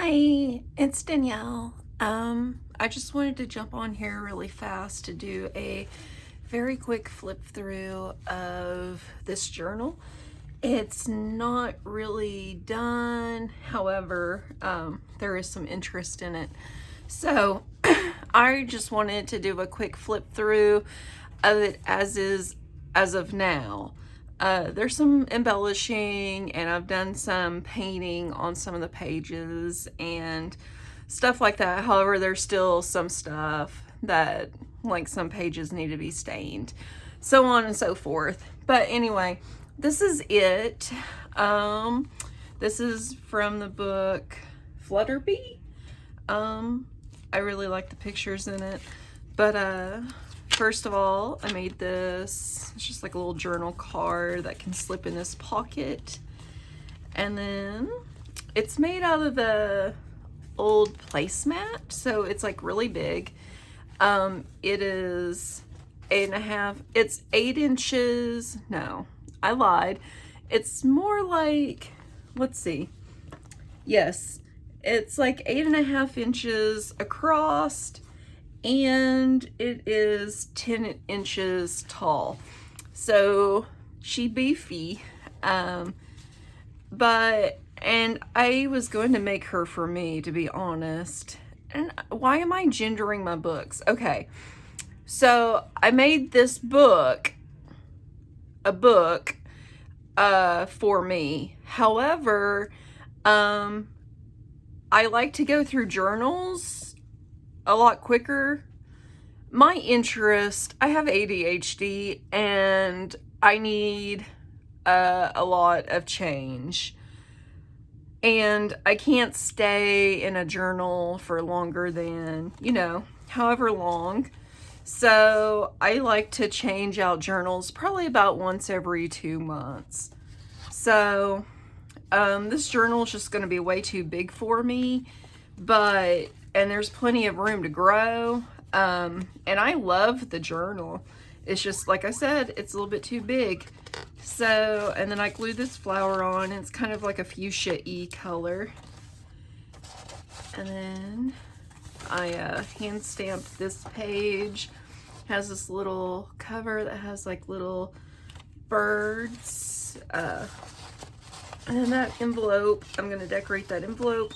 Hi, it's Danielle. I just wanted to jump on here really fast to do a very quick flip through of this journal. It's not really done, however, there is some interest in it. So I just wanted to do a quick flip through of it as of now. There's some embellishing, and I've done some painting on some of the pages and stuff like that. However, there's still some stuff that, like, some pages need to be stained, so on and so forth. But anyway, this is it. This is from the book Flutterby. I really like the pictures in it. But first of all, I made this. It's just like a little journal card that can slip in this pocket. And then it's made out of the old placemat, so it's like really big. It is 8.5. It's 8 inches. No, I lied. It's more like, let's see. Yes, it's like 8.5 inches across, and it is 10 inches tall. So she beefy. And I was going to make her for me, to be honest. And why am I gendering my books? Okay, so I made this book for me. However, I like to go through journals a lot quicker. My interest, I have ADHD, and I need a lot of change. And I can't stay in a journal for longer than, however long. So I like to change out journals probably about once every 2 months. So this journal is just going to be way too big for me, and there's plenty of room to grow. And I love the journal. It's just, like I said, it's a little bit too big. So, and then I glued this flower on. It's kind of like a fuchsia-y color. And then I hand stamped this page. It has this little cover that has like little birds. And then that envelope, I'm going to decorate that envelope,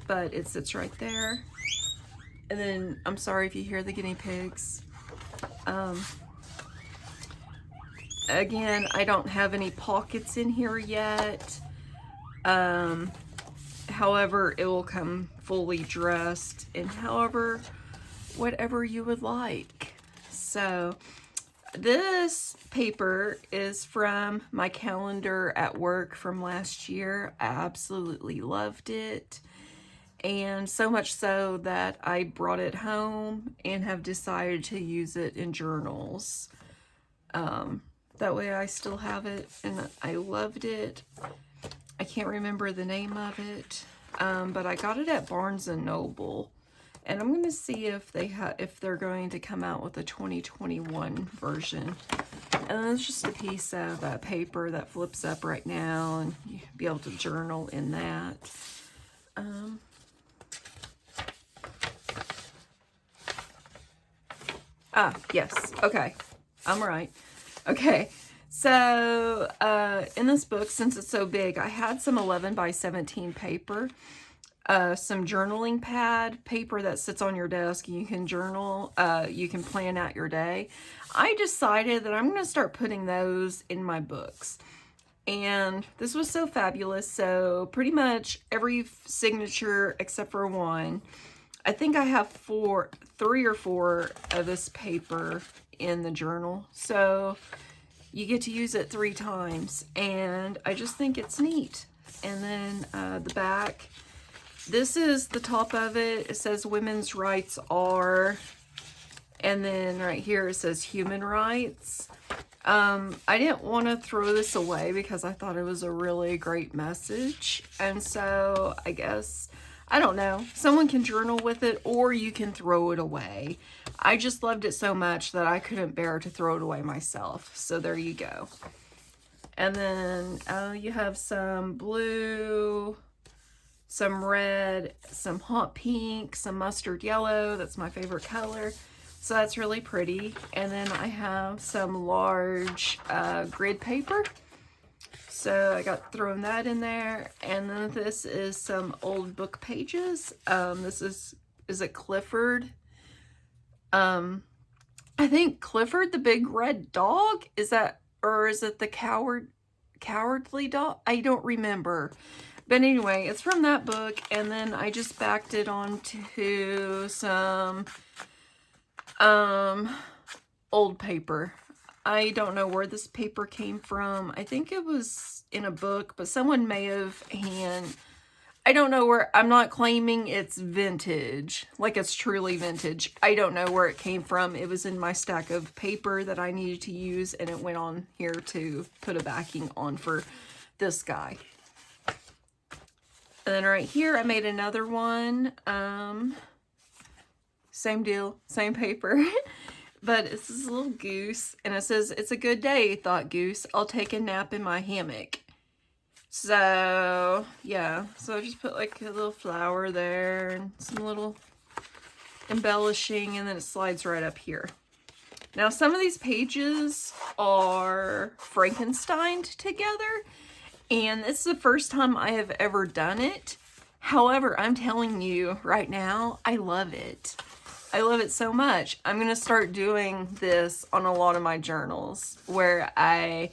but it sits right there. And then, I'm sorry if you hear the guinea pigs. Again, I don't have any pockets in here yet. However, it will come fully dressed in whatever you would like. So this paper is from my calendar at work from last year. I absolutely loved it. And so much so that I brought it home and have decided to use it in journals. That way I still have it, and I loved it. I can't remember the name of it, but I got it at Barnes & Noble. And I'm going to see if they're going to come out with a 2021 version. And it's just a piece of paper that flips up right now, and you'll be able to journal in that. Yes. Okay. I'm right. Okay. So, in this book, since it's so big, I had some 11 by 17 paper, some journaling pad paper that sits on your desk. You can journal, you can plan out your day. I decided that I'm going to start putting those in my books. And this was so fabulous. So pretty much every signature except for one, I think I have 3 or 4 of this paper in the journal. So you get to use it 3 times, and I just think it's neat. And then the back, this is the top of it. It says women's rights are, and then right here it says human rights. I didn't want to throw this away because I thought it was a really great message. And so I guess, I don't know, someone can journal with it, or you can throw it away. I just loved it so much that I couldn't bear to throw it away myself. So there you go. And then you have some blue some red, some hot pink, some mustard yellow. That's my favorite color. So that's really pretty. And then I have some large grid paper. So I got thrown that in there. And then this is some old book pages. This is it Clifford? I think Clifford the Big Red Dog? Is that, or is it the Cowardly Dog? I don't remember. But anyway, it's from that book, and then I just backed it onto some old paper. I don't know where this paper came from. I think it was in a book, but someone may have I don't know where. I'm not claiming it's vintage, like it's truly vintage. I don't know where it came from. It was in my stack of paper that I needed to use, and it went on here to put a backing on for this guy. And then right here, I made another one. Same deal, same paper. But it's this little goose, and it says, "It's a good day, thought Goose. I'll take a nap in my hammock." So, yeah. So I just put like a little flower there and some little embellishing, and then it slides right up here. Now, some of these pages are Frankensteined together, and this is the first time I have ever done it. However, I'm telling you right now, I love it. I love it so much. I'm going to start doing this on a lot of my journals where I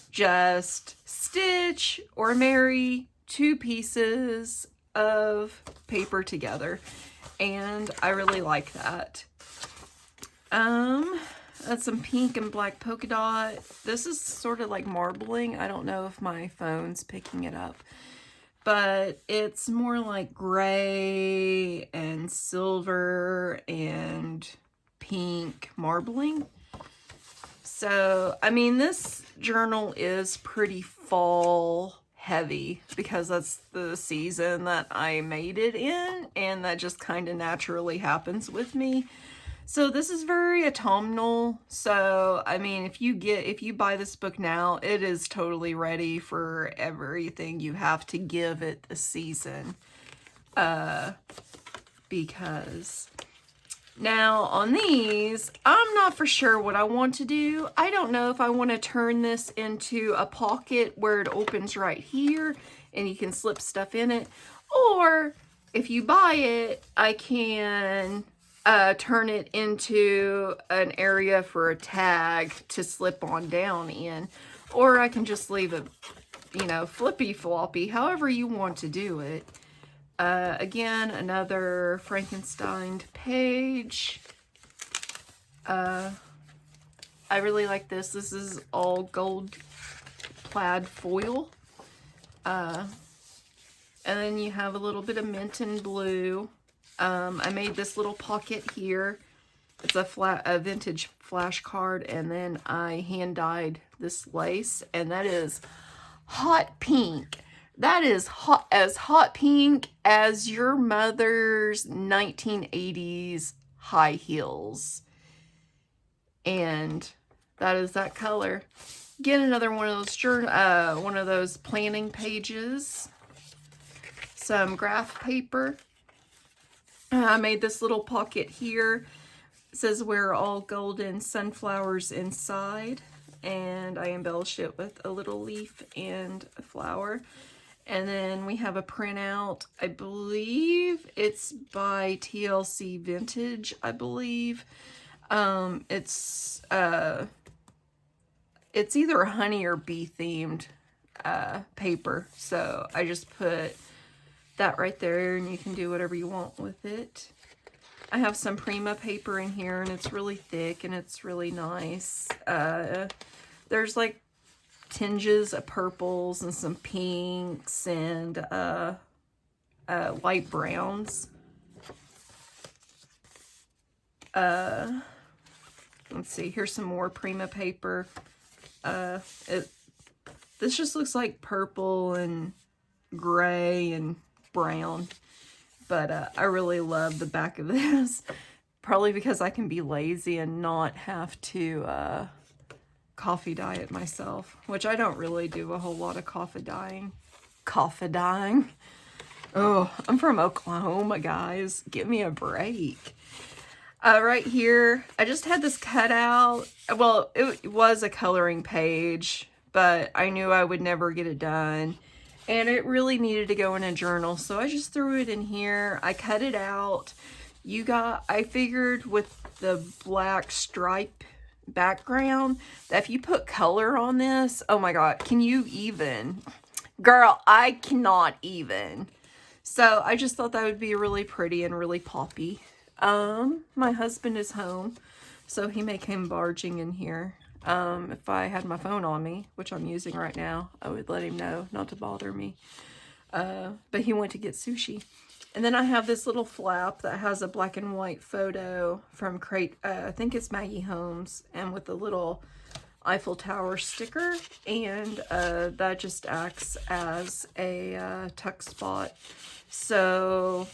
just stitch or marry two pieces of paper together. And I really like that. That's some pink and black polka dot. This is sort of like marbling. I don't know if my phone's picking it up. But it's more like gray and silver and pink marbling. So, I mean, this journal is pretty fall heavy because that's the season that I made it in, and that just kind of naturally happens with me. So this is very autumnal. So, I mean, if you buy this book now, it is totally ready for everything you have to give it the season. Because now on these, I'm not for sure what I want to do. I don't know if I want to turn this into a pocket where it opens right here and you can slip stuff in it. Or if you buy it, I can turn it into an area for a tag to slip on down in. Or I can just leave it, you know, flippy floppy, however you want to do it. Again, another Frankenstein page. I really like this. This is all gold plaid foil. And then you have a little bit of mint and blue. I made this little pocket here. It's a vintage flashcard, and then I hand dyed this lace, and that is hot pink. That is as hot pink as your mother's 1980s high heels. And that is that color. Again, another one of those planning pages. Some graph paper. I made this little pocket here. It says we're all golden sunflowers inside. And I embellished it with a little leaf and a flower. And then we have a printout. I believe it's by TLC Vintage, I believe. It's either a honey or bee themed paper. So I just put that right there, and you can do whatever you want with it. I have some Prima paper in here, and it's really thick and it's really nice. There's like tinges of purples and some pinks and light browns. Let's see, here's some more Prima paper. This just looks like purple and gray and brown, but I really love the back of this, probably because I can be lazy and not have to coffee dye it myself, which I don't really do a whole lot of coffee dyeing. Oh, I'm from Oklahoma, guys. Give me a break. Right here, I just had this cut out. Well, it was a coloring page, but I knew I would never get it done. And it really needed to go in a journal, so I just threw it in here. I cut it out. I figured with the black stripe background, that if you put color on this, oh my God, can you even? Girl, I cannot even. So I just thought that would be really pretty and really poppy. My husband is home, so he may come barging in here. If I had my phone on me, which I'm using right now, I would let him know not to bother me. But he went to get sushi. And then I have this little flap that has a black and white photo from I think it's Maggie Holmes, and with a little Eiffel Tower sticker, and that just acts as a tuck spot. So,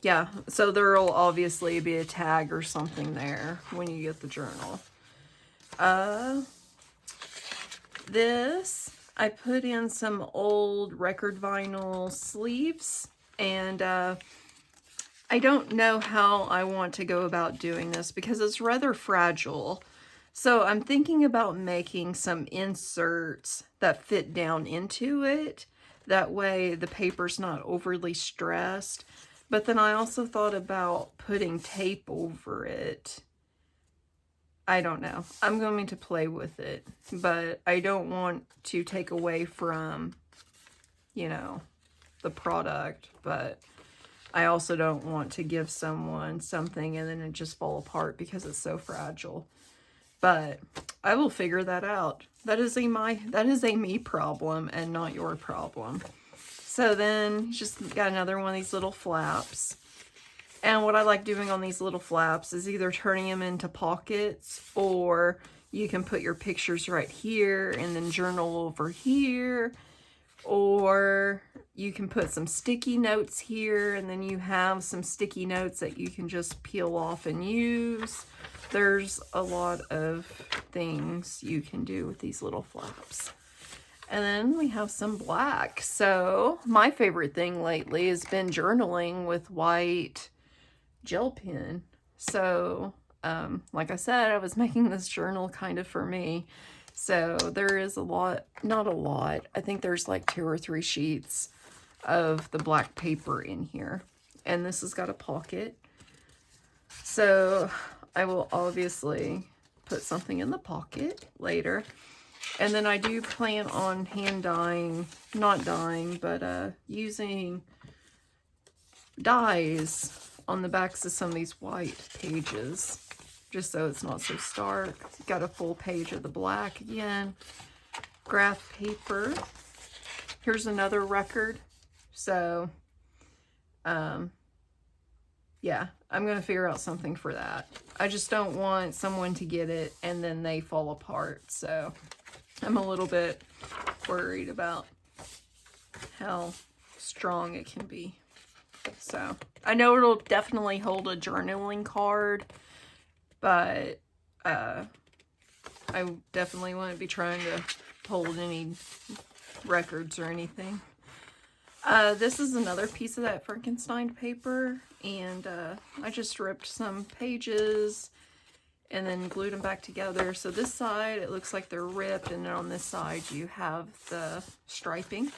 yeah, so there'll obviously be a tag or something there when you get the journal. This, I put in some old record vinyl sleeves, and I don't know how I want to go about doing this because it's rather fragile. So I'm thinking about making some inserts that fit down into it. That way the paper's not overly stressed. But then I also thought about putting tape over it. I don't know. I'm going to play with it, but I don't want to take away from, you know, the product, but I also don't want to give someone something and then it just fall apart because it's so fragile. But I will figure that out. That is a me problem and not your problem. So then just got another one of these little flaps. And what I like doing on these little flaps is either turning them into pockets, or you can put your pictures right here and then journal over here, or you can put some sticky notes here and then you have some sticky notes that you can just peel off and use. There's a lot of things you can do with these little flaps. And then we have some black. So my favorite thing lately has been journaling with white gel pen. So like I said, I was making this journal kind of for me. So there is a lot, not a lot, I think there's like 2 or 3 sheets of the black paper in here. And this has got a pocket. So I will obviously put something in the pocket later. And then I do plan on hand dyeing, not dyeing, but using dyes on the backs of some of these white pages, just so it's not so stark. Got a full page of the black again. Graph paper. Here's another record. So, yeah, I'm going to figure out something for that. I just don't want someone to get it and then they fall apart. So I'm a little bit worried about how strong it can be. So I know it'll definitely hold a journaling card, but I definitely wouldn't be trying to hold any records or anything. This is another piece of that Frankenstein paper, and I just ripped some pages and then glued them back together. So this side, it looks like they're ripped, and then on this side you have the striping.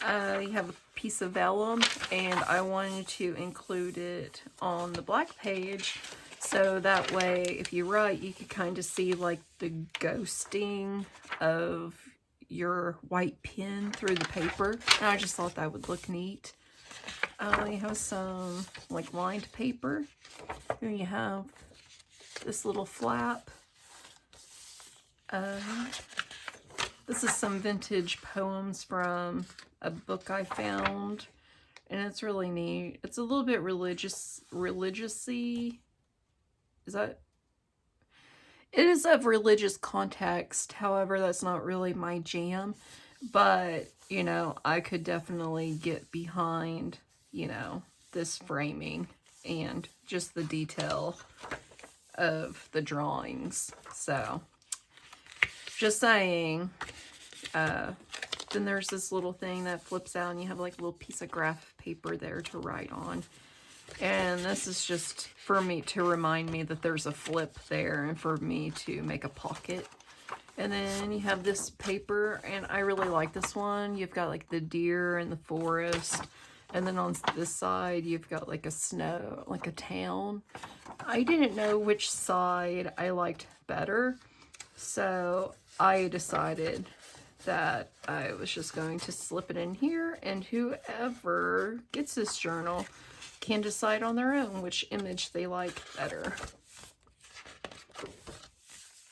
You have a piece of vellum, and I wanted to include it on the black page, so that way if you write, you could kind of see like the ghosting of your white pen through the paper. And I just thought that would look neat. You have some like lined paper. Here you have this little flap. This is some vintage poems from a book I found, and it's really neat. It's a little bit religiously. Is that? It is of religious context. However, that's not really my jam. But, you know, I could definitely get behind, you know, this framing and just the detail of the drawings. So, just saying, then there's this little thing that flips out and you have like a little piece of graph paper there to write on. And this is just for me to remind me that there's a flip there and for me to make a pocket. And then you have this paper, and I really like this one. You've got like the deer and the forest. And then on this side, you've got like a snow, like a town. I didn't know which side I liked better. So I decided that I was just going to slip it in here, and whoever gets this journal can decide on their own which image they like better.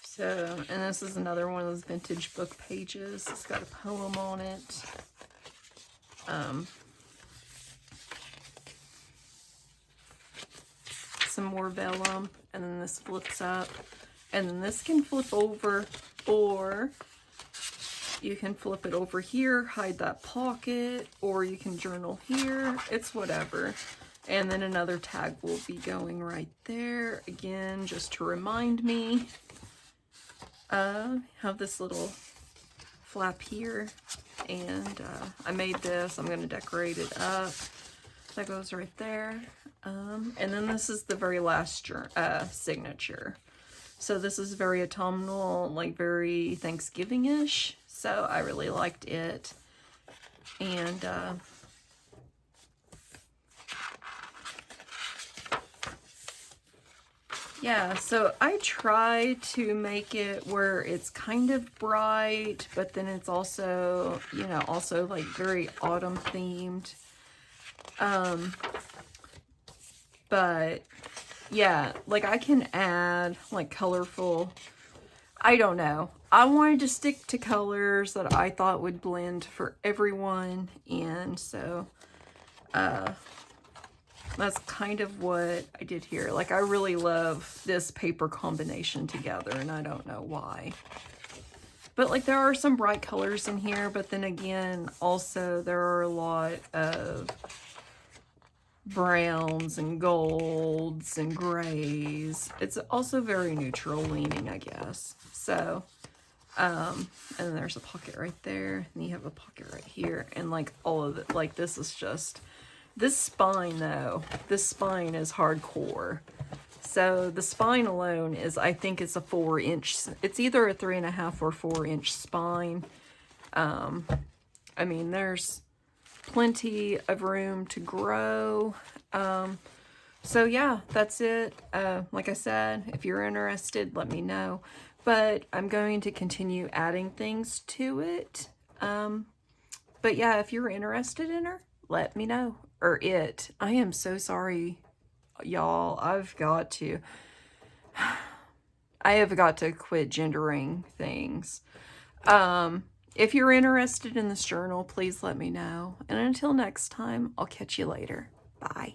So, and this is another one of those vintage book pages. It's got a poem on it. Some more vellum, and then this flips up, and then this can flip over, or you can flip it over here, hide that pocket, or you can journal here. It's whatever. And then another tag will be going right there, again, just to remind me. Have this little flap here, and I made this. I'm going to decorate it up. That goes right there. And then this is the very last signature. So this is very autumnal, like very Thanksgiving-ish. So I really liked it. And yeah, so I try to make it where it's kind of bright, but then it's also, you know, also like very autumn themed. But yeah, like I can add like colorful, I don't know. I wanted to stick to colors that I thought would blend for everyone. And so, that's kind of what I did here. Like I really love this paper combination together, and I don't know why. But like there are some bright colors in here, but then again, also there are a lot of browns and golds and grays. It's also very neutral leaning, I guess. So, and then there's a pocket right there, and you have a pocket right here, and like all of it, like this is just, this spine though, this spine is hardcore. So the spine alone is, I think it's a 4-inch, it's either a 3.5 or 4-inch spine. I mean, there's plenty of room to grow. So yeah, that's it. Like I said, if you're interested, let me know. But I'm going to continue adding things to it. But yeah, if you're interested in her, let me know. Or it. I am so sorry, y'all. I have got to quit gendering things. If you're interested in this journal, please let me know. And until next time, I'll catch you later. Bye.